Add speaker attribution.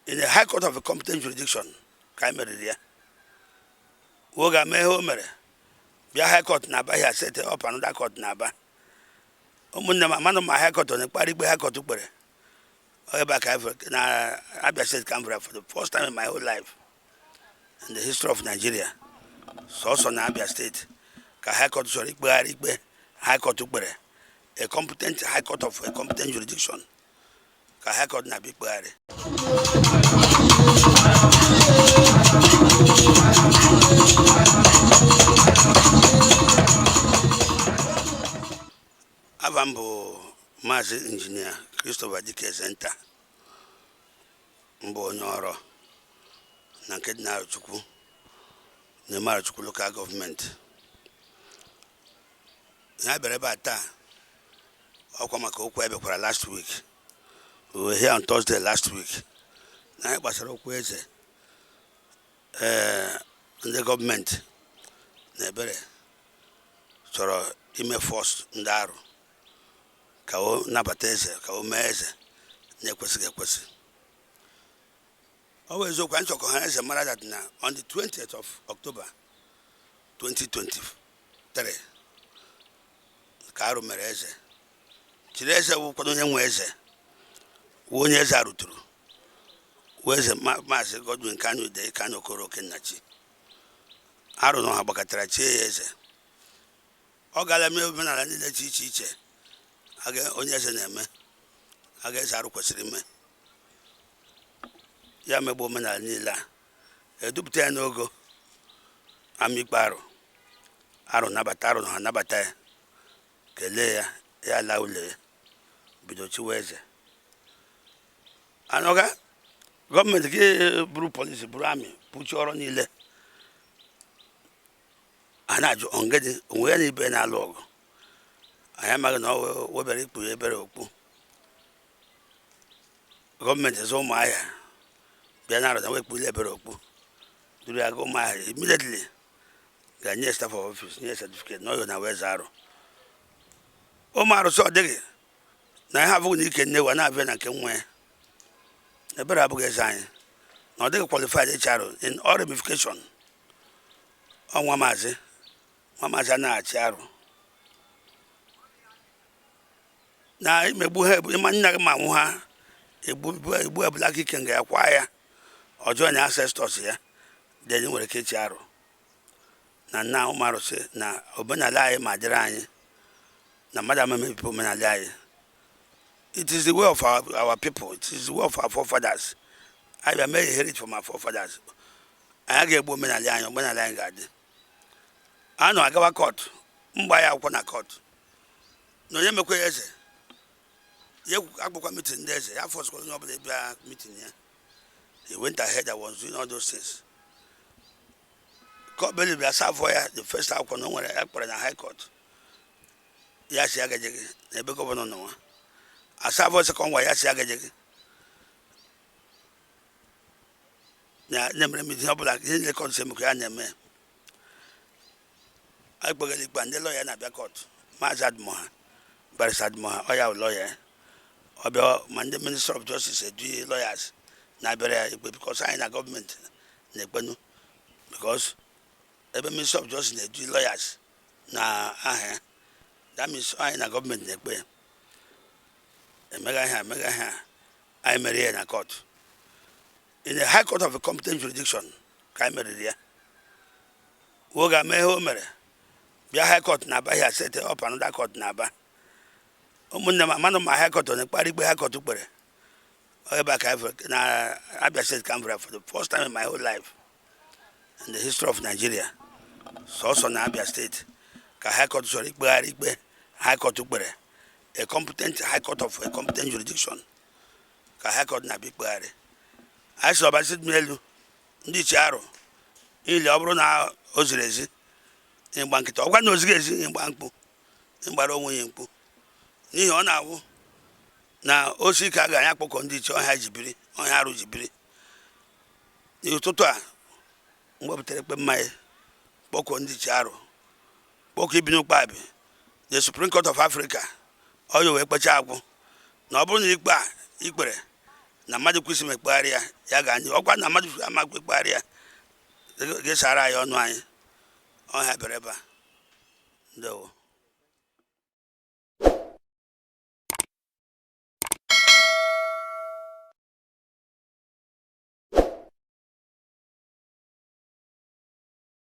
Speaker 1: in the High Court of a competent jurisdiction, Kaimeria. Woga Meho Mere, Bia High Court Naba, has set up another court Naba. Omuna, man of my High Court on the party High Court to Bere. Abia State Canberra for the first time in my whole life in the history of Nigeria. So also in Abia State, High Court High Court to Bere, a competent High Court of a competent jurisdiction. High Court na big bari. Avambo Mazi engineer Dike Ezenta. Mbo nyoro na kedna chukwu na mara chukwu local government. Na Ebere bata okwa maka okwu ebe kwara last week. We were here on Thursday last week. Now, the government, Ebere, so ime force ndaru, kao nabateze, kao meze, nekwesi. Always so kwancho kohanese mara that na on the 20th of October 2023. Karo mereze. Chireze wukwado nyemweze. Wonye zaruturu weze mazi Godwin Kanu de Kanu Koro Kenachi aro no habakatara cheze ogala me omenala ni lechi iche aga onye eze na-eme aga zaru kwesiri me ya mebo omenala nila edupụta ya n'ogo amikparo aro nabata aro no nabata kele ya laule bido chiweze anoga government ke buru police buru army puchi oro niile anajo ongede onwe ni be na log aya maga no webere ikpu ebere okpu government zo maya bia na ro na wekpu ebere okpu duru ya go maya immediately ganye staff of office nye certificate no yo na we zaro o maro so dege na ha vu ni ke ne wa na avia na ke nwe Ebere abugezanye. Now they qualified HR in all ramification. On Nwamazi na charo. Na mebuhe imanya mamuha ebu black kenga acquire or join ancestors here. Then you will catch charo. Na now Maro say na obena lie madirani. Na madam me people mena lie. It is the way of our people. It is the way of our forefathers. I have made heritage from my forefathers. I get women a line when I land. I know I got a court. Mbaya upon a court. No, you make a you have meeting there. I was going over the meeting here. He went ahead. I was doing all those things. Court believe I saw for the first time when I put in a high court. Yes, I get a big governor. No. Asavo second way yasi agajege na nemre mi dinobula ile konsem ko aneme agbogeli gbande lawyer na Abia court mazad moha barisad moha oya lawyer obe mande minister of justice do lawyers na Ebere because I na government na egbenu because ebe minister of justice do lawyers na that means I na government na egbe mega here, I marry in a court. In the High Court of a competent jurisdiction, Kaimeria. Woga Meho Mere, Bia High Court Naba, has set up another court Naba. Omuna, man of my High Court on the party High Court to Bere. Abia State Canberra for the first time in my whole life in the history of Nigeria. So also in Abia State, High Court High Court to Bere. A competent High Court of a competent jurisdiction. High Court na big bari. I saw by sit melu. Ndi charo. Ile obro na ozirezi. In bankito. Okwa no ozirezi in bankpo. In baro onwe yempo. Ni ho na wo. Na osi ka ga anya kpoko ndi chi oha jibiri, oha aru jibiri. Ni ututu a. Ngbo butere pe mai. Kpoko ndi charo. Kpoko ibinu kpabi. The Supreme Court of Africa. Oyo we kpacha agwu na oburu na ikpe ikpere na mmadụ kwesị m ekpegharị ya ya ga anyị ọkwa na mmadụ amakwa ekpegharị ya ga-esara anyị ọnụ anyị ọha bịara ebe a ndewo